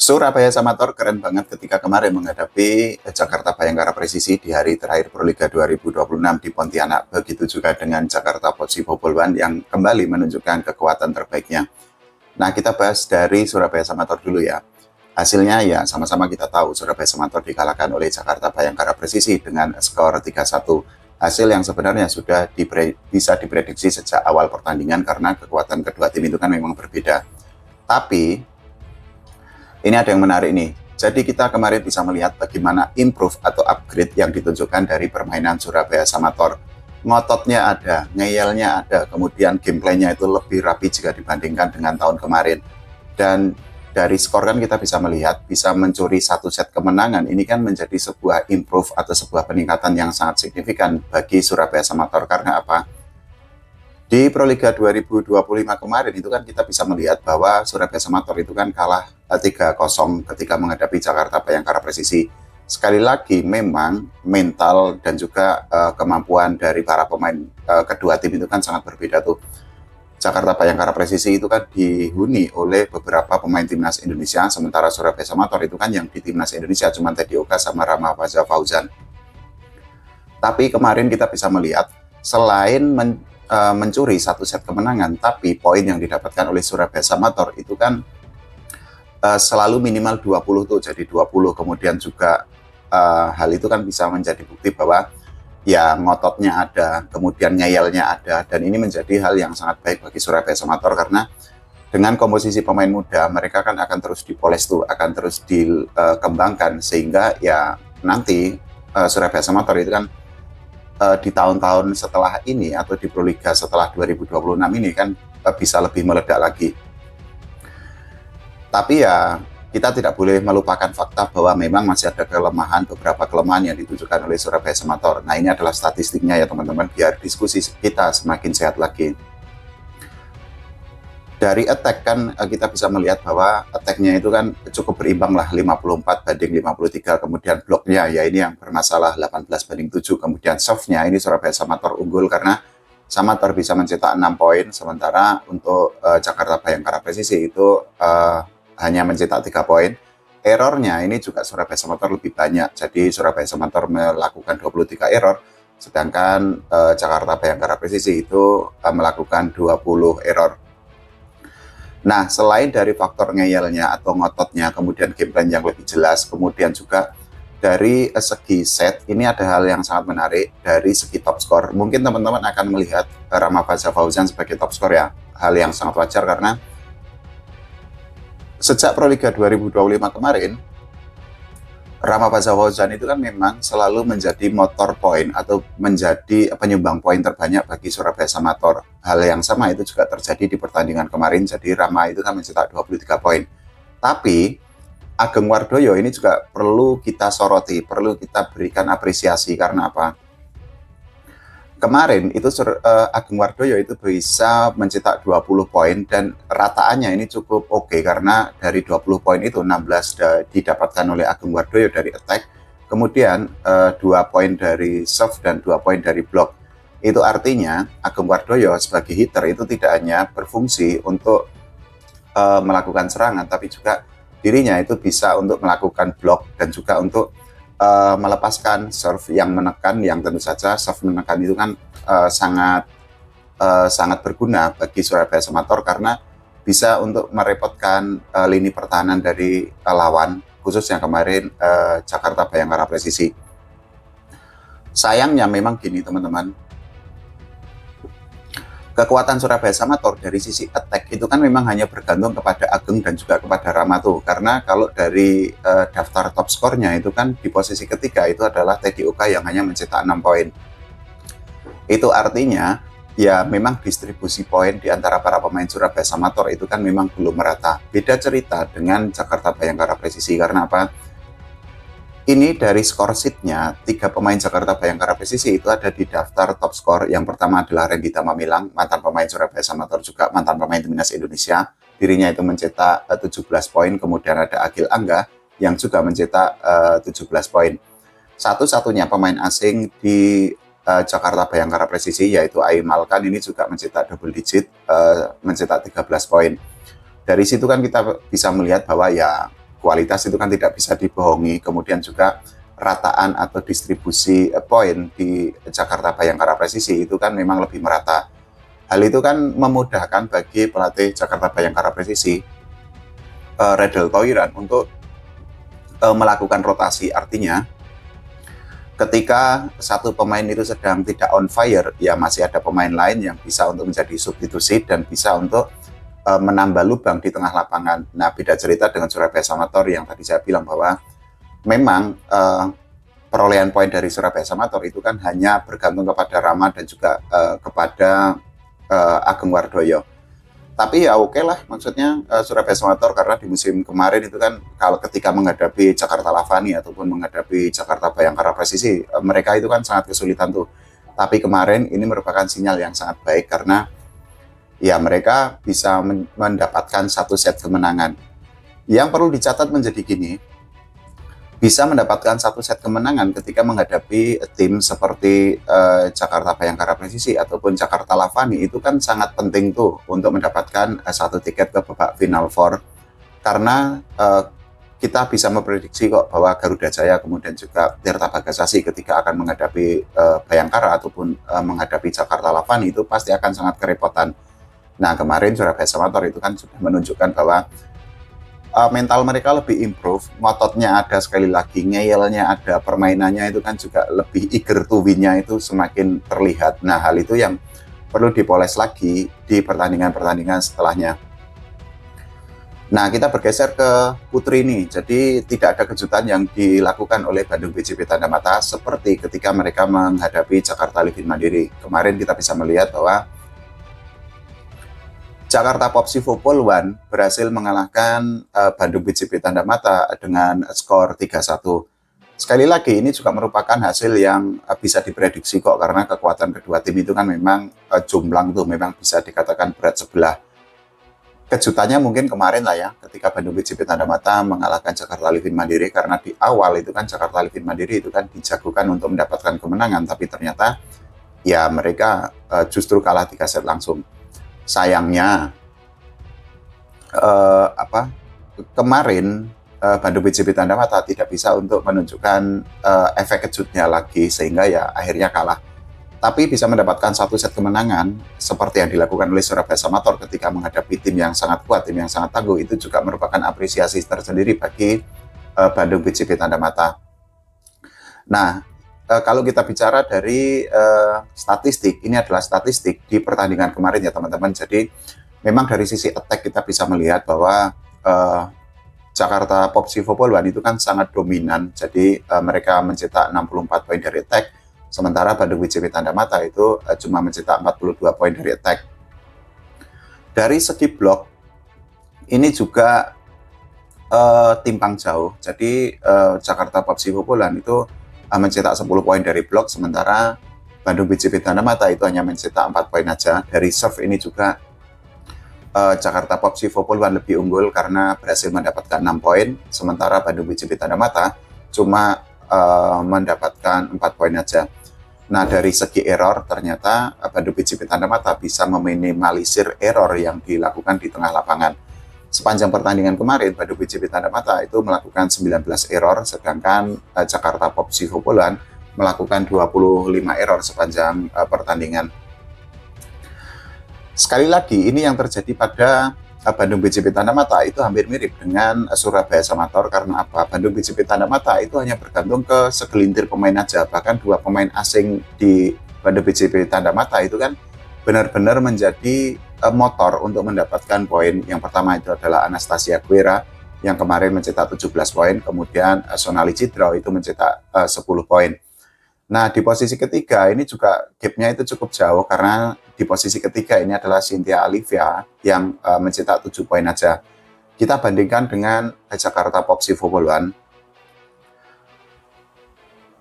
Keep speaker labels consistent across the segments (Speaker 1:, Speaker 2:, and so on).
Speaker 1: Surabaya Samator keren banget ketika kemarin menghadapi Jakarta Bayangkara Presisi di hari terakhir Proliga 2026 di Pontianak. Begitu juga dengan Jakarta Possible yang kembali menunjukkan kekuatan terbaiknya. Nah, kita bahas dari Surabaya Samator dulu ya. Hasilnya ya sama-sama kita tahu Surabaya Samator dikalahkan oleh Jakarta Bayangkara Presisi dengan skor 3-1. Hasil yang sebenarnya sudah bisa diprediksi sejak awal pertandingan karena kekuatan kedua tim itu kan memang berbeda. Tapi ini ada yang menarik nih. Jadi kita kemarin bisa melihat bagaimana improve atau upgrade yang ditunjukkan dari permainan Surabaya Samator. Ngototnya ada, ngeyelnya ada, kemudian gameplaynya itu lebih rapi jika dibandingkan dengan tahun kemarin. Dan dari skor kan kita bisa melihat, bisa mencuri satu set kemenangan. Ini kan menjadi sebuah improve atau sebuah peningkatan yang sangat signifikan bagi Surabaya Samator. Karena apa? Di Proliga 2025 kemarin itu kan kita bisa melihat bahwa Surabaya Samator itu kan kalah 3-0 ketika menghadapi Jakarta Bayangkara Presisi. Sekali lagi memang mental dan juga kemampuan dari para pemain kedua tim itu kan sangat berbeda tuh. Jakarta Bayangkara Presisi itu kan dihuni oleh beberapa pemain timnas Indonesia, sementara Surabaya Samator itu kan yang di timnas Indonesia cuma Teddy Oka sama Rama Fauzan. Tapi kemarin kita bisa melihat selain mencuri satu set kemenangan, tapi poin yang didapatkan oleh Surabaya Samator itu kan selalu minimal 20 tuh, jadi 20. Kemudian juga hal itu kan bisa menjadi bukti bahwa ya ngototnya ada, kemudian ngeyelnya ada, dan ini menjadi hal yang sangat baik bagi Surabaya Samator karena dengan komposisi pemain muda mereka kan akan terus dipoles tuh, akan terus dikembangkan sehingga ya nanti Surabaya Samator itu kan di tahun-tahun setelah ini atau di Proliga setelah 2026 ini kan bisa lebih meledak lagi. Tapi ya kita tidak boleh melupakan fakta bahwa memang masih ada beberapa kelemahan yang ditunjukkan oleh Surabaya Samator. Nah, ini adalah statistiknya ya teman-teman, biar diskusi kita semakin sehat lagi. Dari attack kan kita bisa melihat bahwa attack-nya itu kan cukup berimbang lah, 54-53, kemudian bloknya ya ini yang bermasalah 18-7, kemudian serve-nya ini Surabaya Samator unggul karena Samator bisa mencetak 6 poin, sementara untuk Jakarta Bayangkara Presisi itu hanya mencetak 3 poin. Errornya ini juga Surabaya Samator lebih banyak, jadi Surabaya Samator melakukan 23 error, sedangkan Jakarta Bayangkara Presisi itu melakukan 20 error. Nah, selain dari faktor ngeyelnya atau ngototnya, kemudian game plan yang lebih jelas, kemudian juga dari segi set, ini ada hal yang sangat menarik dari segi top skor. Mungkin teman-teman akan melihat Rama Fauzan sebagai top skor ya, hal yang sangat wajar karena sejak Proliga 2025 kemarin, Rama Fauzan itu kan memang selalu menjadi motor poin atau menjadi penyumbang poin terbanyak bagi Surabaya Samator. Hal yang sama itu juga terjadi di pertandingan kemarin, jadi Rama itu kan mencetak 23 poin. Tapi Ageng Wardoyo ini juga perlu kita soroti, perlu kita berikan apresiasi karena apa? Kemarin itu Ageng Wardoyo itu bisa mencetak 20 poin dan rataannya ini cukup oke karena dari 20 poin itu 16 didapatkan oleh Ageng Wardoyo dari attack, kemudian 2 poin dari serve dan 2 poin dari block. Itu artinya Ageng Wardoyo sebagai hitter itu tidak hanya berfungsi untuk melakukan serangan, tapi juga dirinya itu bisa untuk melakukan block dan juga untuk melepaskan serve yang menekan, yang tentu saja serve menekan itu kan sangat berguna bagi Surabaya Samator karena bisa untuk merepotkan lini pertahanan dari lawan, khususnya kemarin Jakarta Bayangkara Presisi. Sayangnya memang gini teman-teman, kekuatan Surabaya Samator dari sisi attack itu kan memang hanya bergantung kepada Ageng dan juga kepada Rama tuh. Karena kalau dari daftar top skornya itu kan di posisi ketiga itu adalah Teddy Oka yang hanya mencetak 6 poin. Itu artinya ya memang distribusi poin di antara para pemain Surabaya Samator itu kan memang belum merata. Beda cerita dengan Jakarta Bayangkara Presisi karena apa? Ini dari skor sheet-nya, 3 pemain Jakarta Bayangkara Presisi itu ada di daftar top skor. Yang pertama adalah Rendita Mamilang, mantan pemain Surabaya Samator juga mantan pemain timnas Indonesia. Dirinya itu mencetak 17 poin, kemudian ada Agil Angga yang juga mencetak 17 poin. Satu-satunya pemain asing di Jakarta Bayangkara Presisi yaitu Aimal Khan ini juga mencetak double digit, mencetak 13 poin. Dari situ kan kita bisa melihat bahwa ya kualitas itu kan tidak bisa dibohongi, kemudian juga rataan atau distribusi poin di Jakarta Bayangkara Presisi itu kan memang lebih merata. Hal itu kan memudahkan bagi pelatih Jakarta Bayangkara Presisi, Redel Toiran, untuk melakukan rotasi. Artinya ketika satu pemain itu sedang tidak on fire, ya masih ada pemain lain yang bisa untuk menjadi substitusi dan bisa untuk menambah lubang di tengah lapangan. Nah, beda cerita dengan Surabaya Samator yang tadi saya bilang bahwa memang perolehan poin dari Surabaya Samator itu kan hanya bergantung kepada Rama dan juga kepada Ageng Wardoyo. Tapi ya oke lah, maksudnya Surabaya Samator, karena di musim kemarin itu kan kalau ketika menghadapi Jakarta Lavani ataupun menghadapi Jakarta Bayangkara Presisi, mereka itu kan sangat kesulitan tuh. Tapi kemarin ini merupakan sinyal yang sangat baik karena ya mereka bisa mendapatkan satu set kemenangan. Yang perlu dicatat menjadi gini, bisa mendapatkan satu set kemenangan ketika menghadapi tim seperti Jakarta Bayangkara Presisi ataupun Jakarta Lavani itu kan sangat penting tuh untuk mendapatkan satu tiket ke babak Final Four, karena kita bisa memprediksi kok bahwa Garuda Jaya kemudian juga Tirta Bagasasi ketika akan menghadapi Bayangkara ataupun menghadapi Jakarta Lavani itu pasti akan sangat kerepotan. Nah, kemarin Surabaya Samator itu kan sudah menunjukkan bahwa mental mereka lebih improve, ngototnya ada, sekali lagi ngeyelnya ada, permainannya itu kan juga lebih eager to win-nya itu semakin terlihat. Nah, hal itu yang perlu dipoles lagi di pertandingan-pertandingan setelahnya. Nah, kita bergeser ke putri ini. Jadi tidak ada kejutan yang dilakukan oleh Bandung BJB Tanda Mata seperti ketika mereka menghadapi Jakarta Livin Mandiri. Kemarin kita bisa melihat bahwa Jakarta Popsi Vopolwan berhasil mengalahkan Bandung BJB Tanda Mata dengan skor 3-1. Sekali lagi, ini juga merupakan hasil yang bisa diprediksi kok, karena kekuatan kedua tim itu kan memang jomplang tuh, memang bisa dikatakan berat sebelah. Kejutannya mungkin kemarin lah ya, ketika Bandung BJB Tanda Mata mengalahkan Jakarta Livin Mandiri, karena di awal itu kan Jakarta Livin Mandiri itu kan dijagokan untuk mendapatkan kemenangan, tapi ternyata ya mereka justru kalah 3 set langsung. Sayangnya kemarin Bandung BJB Tanda Mata tidak bisa untuk menunjukkan efek kejutnya lagi, sehingga ya akhirnya kalah. Tapi bisa mendapatkan satu set kemenangan seperti yang dilakukan oleh Surabaya Samator ketika menghadapi tim yang sangat kuat, tim yang sangat tangguh, itu juga merupakan apresiasi tersendiri bagi Bandung BJB Tanda Mata. Nah, kalau kita bicara dari statistik, ini adalah statistik di pertandingan kemarin ya teman-teman. Jadi memang dari sisi attack kita bisa melihat bahwa Jakarta Popsi Vopolwan itu kan sangat dominan. Jadi mereka mencetak 64 poin dari attack, sementara Bandung BJB Tanda Mata itu cuma mencetak 42 poin dari attack. Dari segi blok, ini juga timpang jauh. Jadi Jakarta Popsi Vopolwan itu mencetak 10 poin dari blok, sementara Bandung BJB Tanda Mata itu hanya mencetak 4 poin aja. Dari serve ini juga Jakarta Popsi Vopolwan lebih unggul karena berhasil mendapatkan 6 poin, sementara Bandung BJB Tanda Mata cuma mendapatkan 4 poin aja. Nah, dari segi error, ternyata Bandung BJB Tanda Mata bisa meminimalisir error yang dilakukan di tengah lapangan. Sepanjang pertandingan kemarin, Bandung BJB Tanda Mata itu melakukan 19 error, sedangkan Jakarta Popsi Vopolwan melakukan 25 error sepanjang pertandingan. Sekali lagi, ini yang terjadi pada Bandung BJB Tanda Mata itu hampir mirip dengan Surabaya Samator. Karena apa? Bandung BJB Tanda Mata itu hanya bergantung ke segelintir pemain aja. Bahkan 2 pemain asing di Bandung BJB Tanda Mata itu kan benar-benar menjadi motor untuk mendapatkan poin. Yang pertama itu adalah Anastasia Guerra yang kemarin mencetak 17 poin, kemudian Sonali Cidro itu mencetak 10 poin. Nah, di posisi ketiga ini juga gap-nya itu cukup jauh, karena di posisi ketiga ini adalah Cynthia Alivia yang mencetak 7 poin aja. Kita bandingkan dengan Jakarta Popsi Vopolwan.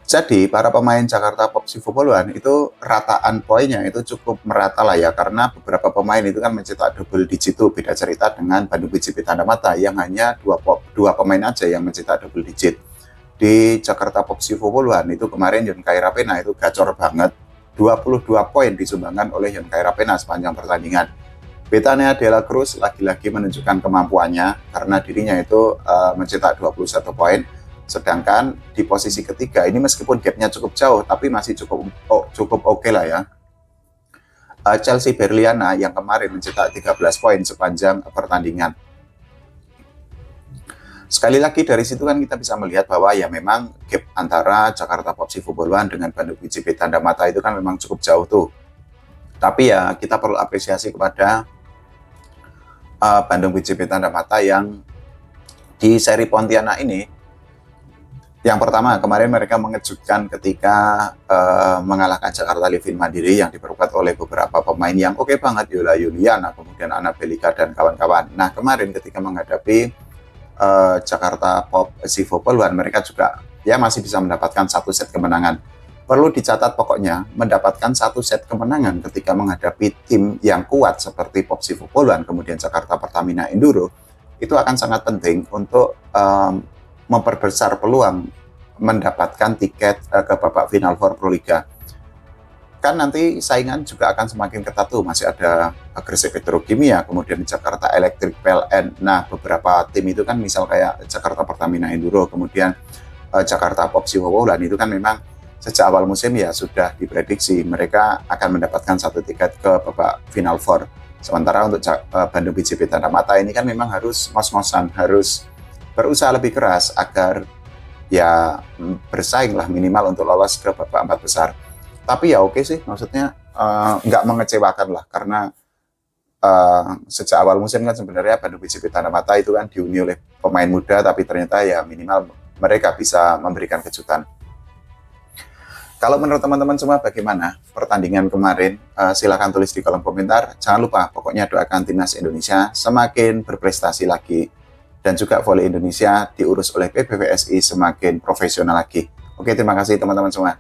Speaker 1: Jadi para pemain Jakarta Popsi Vopolwan itu rataan poinnya itu cukup merata lah ya, karena beberapa pemain itu kan mencetak double digit tuh. Beda cerita dengan Bandung BJB Tanda Mata yang hanya dua pemain aja yang mencetak double digit. Di Jakarta Popsi Vopolwan itu kemarin Yonkai Rapena itu gacor banget, 22 poin disumbangkan oleh Yonkai Rapena sepanjang pertandingan. Betania de la Cruz lagi-lagi menunjukkan kemampuannya karena dirinya itu mencetak 21 poin. Sedangkan di posisi ketiga ini meskipun gapnya cukup jauh tapi masih cukup oke lah ya. Chelsea Berliana yang kemarin mencetak 13 poin sepanjang pertandingan. Sekali lagi dari situ kan kita bisa melihat bahwa ya memang gap antara Jakarta Popsi Football One dengan Bandung BJB Tanda Mata itu kan memang cukup jauh tuh. Tapi ya kita perlu apresiasi kepada Bandung BJB Tanda Mata yang di seri Pontianak ini, yang pertama kemarin mereka mengejutkan ketika mengalahkan Jakarta Living Mandiri yang diperkuat oleh beberapa pemain yang oke banget, Yola Yuliana, kemudian Ana Belika dan kawan-kawan. Nah kemarin ketika menghadapi Jakarta Popsi Football One, mereka juga ya masih bisa mendapatkan satu set kemenangan. Perlu dicatat pokoknya, mendapatkan satu set kemenangan ketika menghadapi tim yang kuat seperti Popsi Football One, kemudian Jakarta Pertamina Enduro, itu akan sangat penting untuk memperbesar peluang mendapatkan tiket ke babak final for Proliga. Kan nanti saingan juga akan semakin ketat tuh, masih ada Gresik Petrokimia, kemudian Jakarta Electric PLN. Nah, beberapa tim itu kan misal kayak Jakarta Pertamina Enduro, kemudian Jakarta Popsi Football One itu kan memang sejak awal musim ya sudah diprediksi mereka akan mendapatkan satu tiket ke babak final four. Sementara untuk Bandung BJB Tanda Mata ini kan memang harus mos-mosan, harus berusaha lebih keras agar ya bersaing lah minimal untuk lolos ke babak 4 besar. Tapi ya oke sih, maksudnya nggak mengecewakan lah, karena sejak awal musim kan sebenarnya Bandung BJB Tanda Mata itu kan dihuni oleh pemain muda, tapi ternyata ya minimal mereka bisa memberikan kejutan. Kalau menurut teman-teman semua bagaimana pertandingan kemarin? Silahkan tulis di kolom komentar. Jangan lupa, pokoknya doakan timnas Indonesia semakin berprestasi lagi. Dan juga voli Indonesia diurus oleh PBVSI semakin profesional lagi. Oke, terima kasih teman-teman semua.